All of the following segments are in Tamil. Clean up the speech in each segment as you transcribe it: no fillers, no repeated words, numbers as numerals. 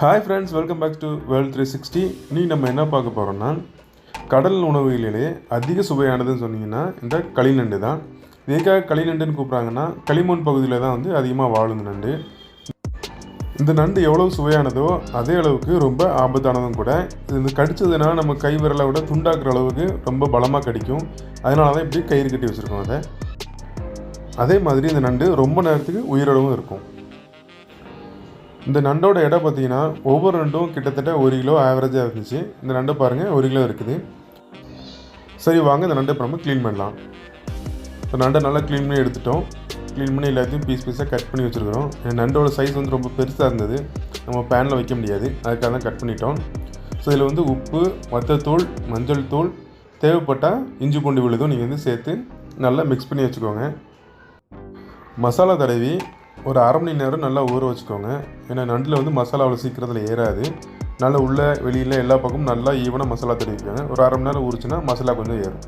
Hi friends, welcome back to world 360. நீ நம்ம என்ன பார்க்க போகிறோம்னா, கடல் உணவுகளிலே அதிக சுவையானதுன்னு சொன்னீங்கன்னா இந்த களிநண்டு தான். எதுக்காக களிநண்டுன்னு கூப்பிட்றாங்கன்னா, களிமண் பகுதியில் தான் வந்து அதிகமாக வாழும் நண்டு. இந்த நண்டு எவ்வளோ சுவையானதோ அதே அளவுக்கு ரொம்ப ஆபத்தானதும் கூட. இது கடிச்சதுன்னா நம்ம கை விரலை விட துண்டாக்குற அளவுக்கு ரொம்ப பலமாக கடிக்கும். அதனால தான் இப்படி கயிறு கட்டி வச்சுருக்கோம் அதை. அதே மாதிரி இந்த நண்டு ரொம்ப நேரத்துக்கு உயிரோடவும் இருக்கும். இந்த நண்டோட எடை பார்த்தீங்கன்னா ஒவ்வொரு நண்டும் கிட்டத்தட்ட 1 கிலோ ஆவரேஜாக இருந்துச்சு. இந்த நண்டை பாருங்கள், 1 கிலோ இருக்குது. சரி வாங்க, இந்த நண்டை இப்போ நம்ம க்ளீன் பண்ணலாம். இப்போ நண்டை நல்லா க்ளீன் பண்ணி எடுத்துட்டோம். க்ளீன் பண்ணி எல்லாத்தையும் பீஸாக கட் பண்ணி வச்சுருக்கிறோம். நண்டோட சைஸ் வந்து ரொம்ப பெருசாக இருந்தது, நம்ம பேனில் வைக்க முடியாது, அதுக்காக தான் கட் பண்ணிட்டோம். ஸோ இதில் வந்து உப்பு, வத்தத்தூள், மஞ்சள் தூள், தேவைப்பட்டால் இஞ்சி பூண்டு விழுதும் நீங்கள் வந்து சேர்த்து நல்லா மிக்ஸ் பண்ணி வச்சுக்கோங்க. மசாலா தடவி ஒரு அரை மணி நேரம் நல்லா ஊற வச்சுக்கோங்க. ஏன்னா நண்டில் வந்து மசாலா அவ்வளோ சீக்கிரத்தில் ஏறாது. நல்லா உள்ளே வெளியில் எல்லா பக்கமும் நல்லா ஈவனாக மசாலா தடவிக்கோங்க. ஒரு அரை மணி நேரம் ஊறிச்சுன்னா மசாலா கொஞ்சம் ஏறும்.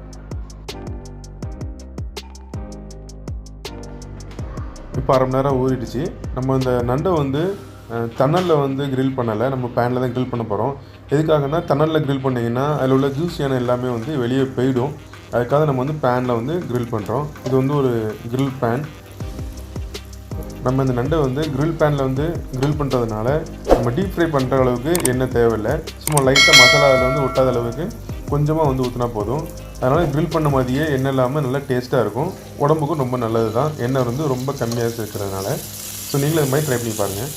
இப்போ அரை மணி நேரம் ஊறிடுச்சு. நம்ம இந்த நண்டை வந்து தணலில் வந்து கிரில் பண்ணலை, நம்ம பேனில் தான் கிரில் பண்ண போகிறோம். எதுக்காகனா, தணலில் கிரில் பண்ணிங்கன்னா அதில் உள்ள ஜூஸியான எல்லாமே வந்து வெளியே போயிடும். அதுக்காக நம்ம வந்து பேனில் வந்து கிரில் பண்ணுறோம். இது வந்து ஒரு கிரில் பேன். நம்ம இந்த நண்டை வந்து கிரில் பேனில் வந்து கிரில் பண்ணுறதுனால நம்ம டீப் ஃப்ரை பண்ணுற அளவுக்கு எண்ணெய் தேவையில்லை. சும்மா லைட்டாக மசாலா அதில் வந்து ஒட்டாத அளவுக்கு கொஞ்சமாக வந்து ஊற்றினா போதும். அதனால் கிரில் பண்ண மாதிரியே எண்ணெய் இல்லாமல் நல்லா டேஸ்ட்டாக இருக்கும். உடம்புக்கும் ரொம்ப நல்லது தான், எண்ணெய் வந்து ரொம்ப கம்மியாக சேர்க்கறதுனால. ஸோ நீங்களும் இது மாதிரி ட்ரை பண்ணி பாருங்கள்.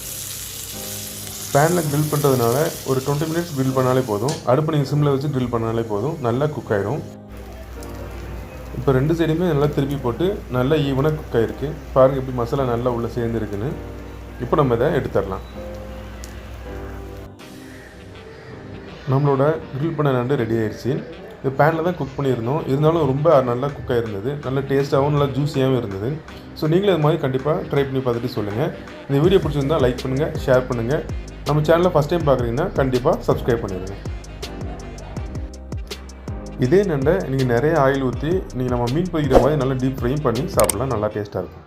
பேனில் கிரில் பண்ணுறதுனால ஒரு 20 மினிட்ஸ் கிரில் பண்ணாலே போதும். அடுப்பு நீங்கள் சிம்மில் வச்சு கிரில் பண்ணாலே போதும், நல்லா குக் ஆகிடும். இப்போ 2 சைடுமே நல்லா திருப்பி போட்டு நல்லா ஈவனாக குக் ஆகிருக்கு. பாருங்கள் எப்படி மசாலா நல்லா உள்ளே சேர்ந்துருக்குன்னு. இப்போ நம்ம இதை எடுத்துடலாம். நம்மளோட கிரில் பண்ண நண்டு ரெடி ஆகிடுச்சு. இது பேனில் தான் குக் பண்ணியிருந்தோம், இருந்தாலும் ரொம்ப நல்லா குக் ஆகிருந்தது. நல்ல டேஸ்ட்டாகவும் நல்லா ஜூஸியாகவும் இருந்தது. ஸோ நீங்களும் இது மாதிரி கண்டிப்பாக ட்ரை பண்ணி பார்த்துட்டு சொல்லுங்கள். இந்த வீடியோ பிடிச்சிருந்தால் லைக் பண்ணுங்கள், ஷேர் பண்ணுங்கள். நம்ம சேனலை ஃபஸ்ட் டைம் பார்க்குறீங்கன்னா கண்டிப்பாக சப்ஸ்கிரைப் பண்ணிடுங்க. இதே நண்டை நீங்கள் நிறைய ஆயில் ஊற்றி நீங்கள் நம்ம மீன் பொரிக்கிற மாதிரி நல்லா டீப் ஃப்ரையும் பண்ணி சாப்பிட்லாம், நல்லா டேஸ்ட்டாக இருக்கும்.